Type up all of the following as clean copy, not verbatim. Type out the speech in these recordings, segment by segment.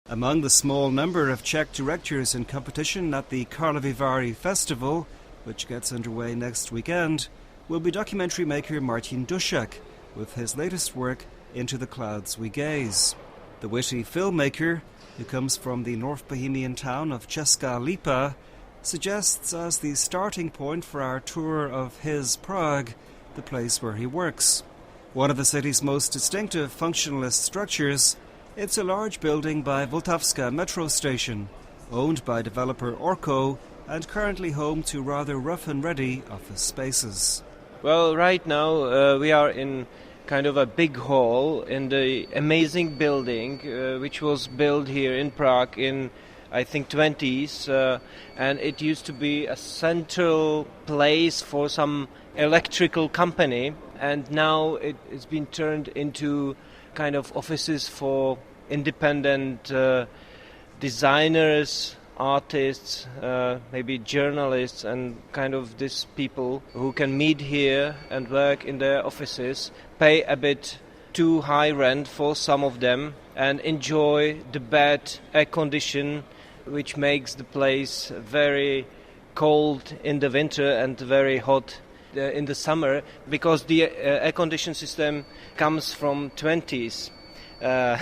Among the small number of Czech directors in competition at the Karlovy Vary festival, which gets underway next weekend, will be documentary maker Martin Dušek with his latest work, Into the Clouds We Gaze. The witty filmmaker, who comes from the North Bohemian town of Česká Lípa, suggests as the starting point for our tour of his Prague, the place where he works. One of the city's most distinctive functionalist structures, it's a large building by Vltavská metro station, owned by developer Orco and currently home to rather rough and ready office spaces. Well, right now we are in kind of a big hall in the amazing building which was built here in Prague in, I think, 20s, and it used to be a central place for some electrical company, and now it's been turned into kind of offices for independent designers, artists, maybe journalists, and kind of these people who can meet here and work in their offices, pay a bit too high rent for some of them, and enjoy the bad air condition, which makes the place very cold in the winter and very hot in the summer, because the air condition system comes from 20s. And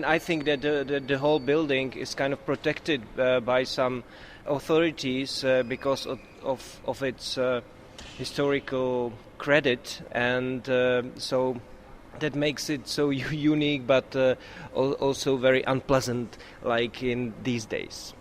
I think that the whole building is kind of protected by some authorities because of its historical credit, and so that makes it so unique, but also very unpleasant, like in these days.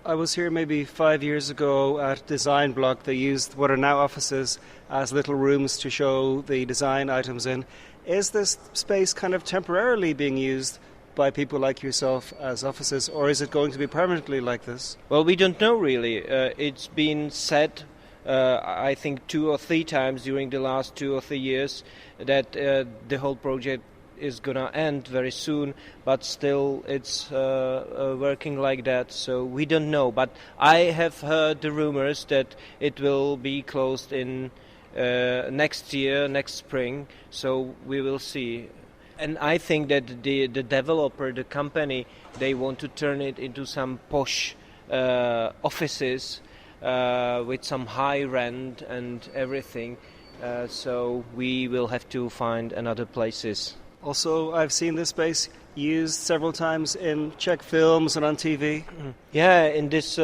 I was here maybe 5 years ago at Design Block. They used what are now offices as little rooms to show the design items in. Is this space kind of temporarily being used by people like yourself as offices, or is it going to be permanently like this? Well, we don't know really. It's been said, I think 2 or 3 times during the last 2 or 3 years that the whole project is gonna end very soon, but still it's working like that, so we don't know. But I have heard the rumors that it will be closed in next year, next spring, so we will see. And I think that the developer, the company, they want to turn it into some posh offices with some high rent and everything, so we will have to find another places. Also, I've seen this space used several times in Czech films and on TV. Yeah, in this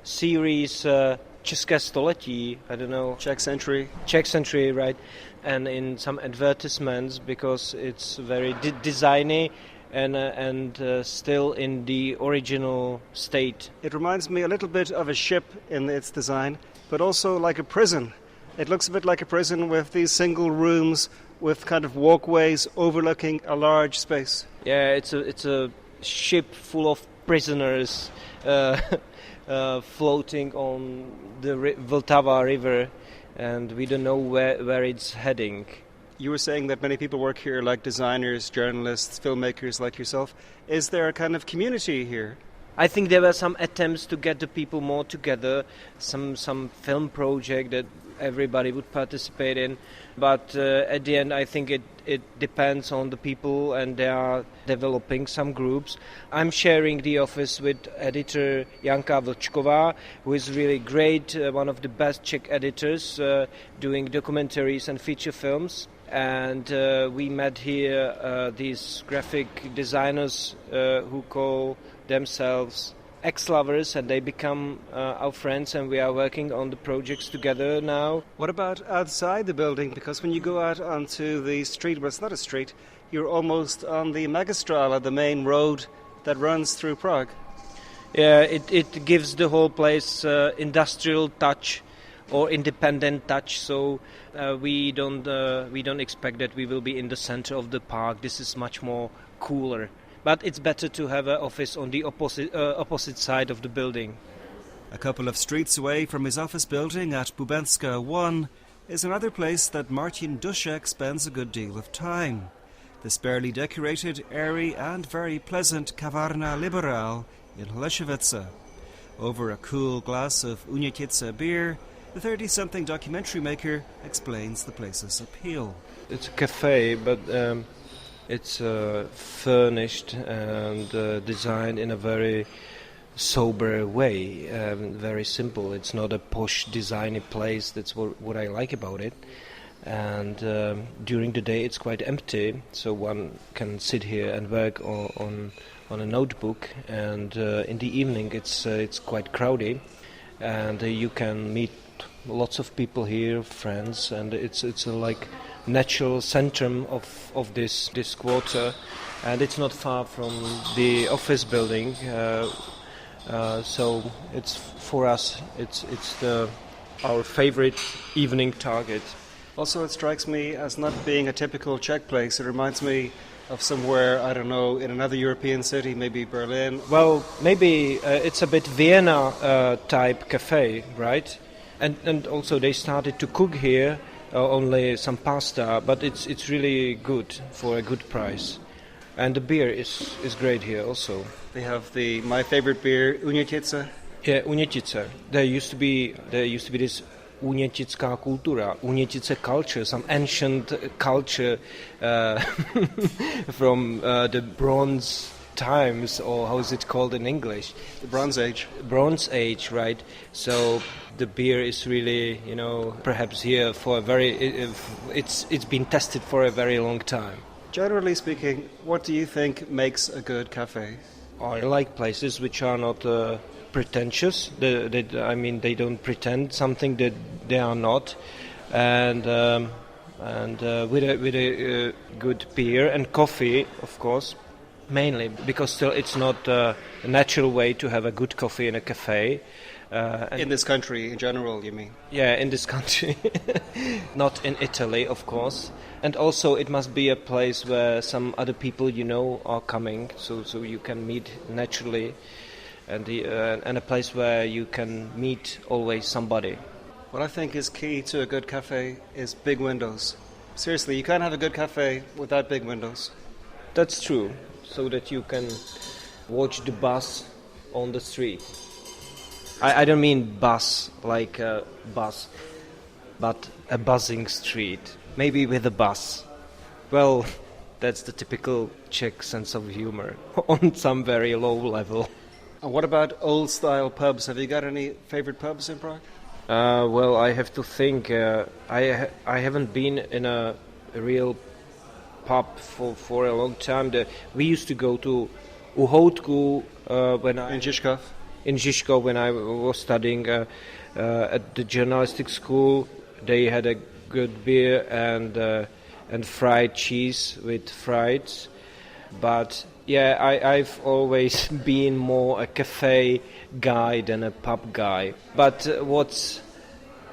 series České století, I don't know. Czech Century. Czech Century, right. And in some advertisements, because it's very designy and still in the original state. It reminds me a little bit of a ship in its design, but also like a prison. It looks a bit like a prison with these single rooms with kind of walkways overlooking a large space. Yeah, it's a ship full of prisoners floating on the Vltava river, and we don't know where it's heading. You were saying that many people work here, like designers, journalists, filmmakers like yourself. Is there a kind of community here? I think there were some attempts to get the people more together, some film project that everybody would participate in, but at the end I think it depends on the people, and they are developing some groups. I'm sharing the office with editor Janka Vlčková, who is really great, one of the best Czech editors doing documentaries and feature films. And we met here these graphic designers who call themselves ex-lovers, and they become our friends, and we are working on the projects together now. What about outside the building? Because when you go out onto the street, well, it's not a street, you're almost on the Magistrala, the main road that runs through Prague. Yeah, it gives the whole place industrial touch or independent touch, so we don't expect that we will be in the center of the park. This is much more cooler. But it's better to have an office on the opposite side of the building. A couple of streets away from his office building at Bubenska 1 is another place that Martin Dušek spends a good deal of time. The sparely decorated, airy and very pleasant Kavarna Liberal in Hlešovice. Over a cool glass of Unětice beer, the 30-something documentary maker explains the place's appeal. It's a cafe, but It's furnished and designed in a very sober way, very simple. It's not a posh, designy place. That's what I like about it. And during the day it's quite empty, so one can sit here and work on a notebook. And in the evening it's quite crowded, and you can meet lots of people here, friends, and it's like natural centrum of this quarter, and it's not far from the office building. So it's for us. It's our favorite evening target. Also, it strikes me as not being a typical Czech place. It reminds me of somewhere, I don't know, in another European city, maybe Berlin. Well, maybe it's a bit Vienna type cafe, right? And also they started to cook here only some pasta, but it's really good for a good price. And the beer is great here also. They have my favorite beer, Unětice. Yeah, Unětice. There used to be this Unětická kultura, Unětice culture, some ancient culture from the Bronze times, or how is it called in English? The Bronze Age. Bronze Age, right? So the beer is really, perhaps here for it's been tested for a very long time. Generally speaking, what do you think makes a good cafe? I like places which are not pretentious. They don't pretend something that they are not, and with a good beer and coffee, of course, mainly because still it's not a natural way to have a good coffee in a cafe. In this country, in general, you mean? Yeah, in this country, not in Italy, of course. And also, it must be a place where some other people are coming, so you can meet naturally. And a place where you can meet always somebody. What I think is key to a good cafe is big windows. Seriously, you can't have a good cafe without big windows. That's true, so that you can watch the bus on the street. I don't mean bus like a bus, but a buzzing street, maybe with a bus. Well, that's the typical Czech sense of humor on some very low level. And what about old-style pubs? Have you got any favorite pubs in Prague? Well, I have to think. I haven't been in a real pub for a long time. We used to go to Uhoutku in Žižkov when I was studying at the journalistic school. They had a good beer and fried cheese with fries, but yeah, I've always been more a cafe guy than a pub guy. But what's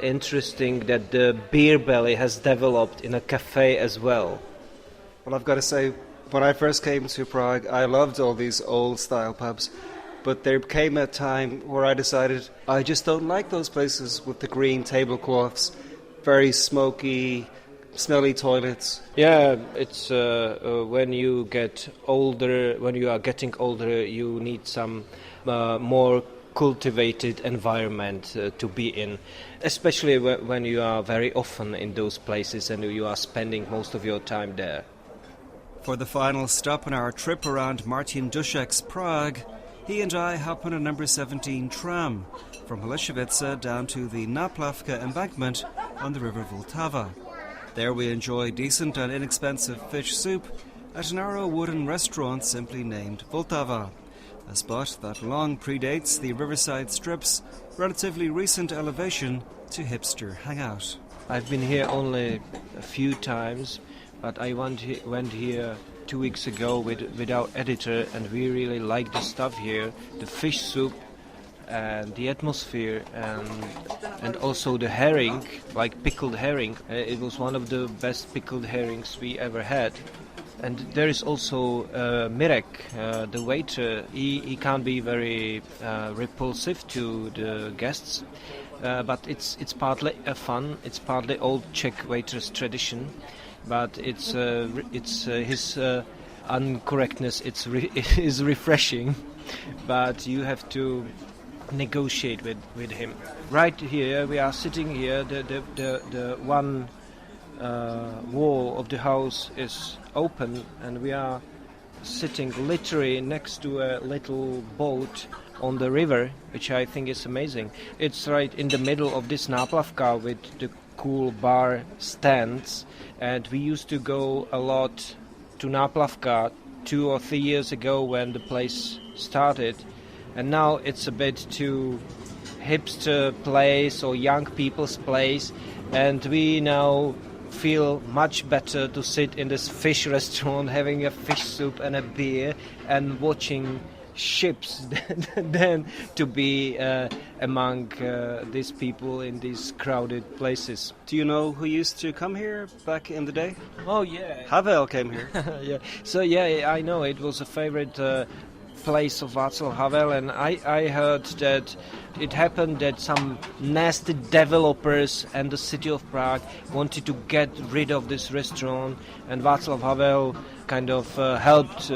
interesting that the beer belly has developed in a cafe as well. Well, I've got to say, when I first came to Prague, I loved all these old-style pubs. But there came a time where I decided I just don't like those places with the green tablecloths, very smoky, smelly toilets. Yeah, it's when you get older, when you are getting older, you need some more cultivated environment to be in, especially when you are very often in those places and you are spending most of your time there. For the final stop on our trip around Martin Dušek's Prague, he and I hop on a number 17 tram from Holešovice down to the Náplavka embankment on the river Vltava. There we enjoy decent and inexpensive fish soup at a narrow wooden restaurant simply named Vltava, a spot that long predates the Riverside Strip's relatively recent elevation to hipster hangout. I've been here only a few times, but I went here 2 weeks ago with our editor, and we really like the stuff here, the fish soup and the atmosphere, and also the herring, like pickled herring. It was one of the best pickled herrings we ever had. And there is also Mirek, the waiter. He can't be very repulsive to the guests, but it's partly fun. It's partly old Czech waiters' tradition, but it's his uncorrectness. It is refreshing, but you have to negotiate with him. Right here, we are sitting here. The one wall of the house is open, and we are sitting literally next to a little boat on the river, which I think is amazing. It's right in the middle of this Náplavka with the cool bar stands, and we used to go a lot to Náplavka 2 or 3 years ago when the place started, and now it's a bit too hipster place or young people's place, and we now feel much better to sit in this fish restaurant having a fish soup and a beer and watching ships than to be among these people in these crowded places. Do you know who used to come here back in the day? Oh yeah, Havel came here. yeah. So yeah, I know it was a favorite place of Václav Havel, and I heard that it happened that some nasty developers and the city of Prague wanted to get rid of this restaurant, and Václav Havel kind of helped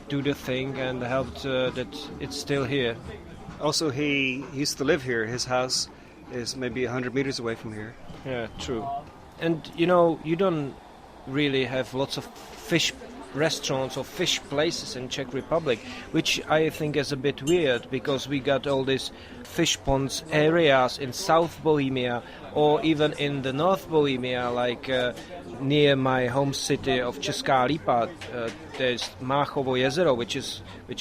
do the thing and helped that it's still here. Also, he used to live here. His house is maybe 100 meters away from here. Yeah, true. And you don't really have lots of fish restaurants or fish places in Czech Republic, which I think is a bit weird, because we got all these fish ponds areas in South Bohemia or even in the North Bohemia, like near my home city of Česká Lípa. There's Máchovo jezero, which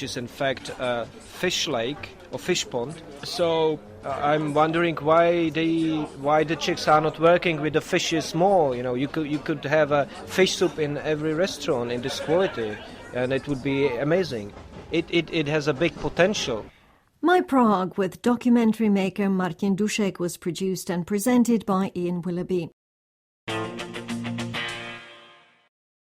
is in fact a fish lake or fish pond. So I'm wondering why the Czechs are not working with the fishes more. You could have a fish soup in every restaurant in this quality, and it would be amazing. It has a big potential. My Prague with documentary maker Martin Dušek was produced and presented by Ian Willoughby.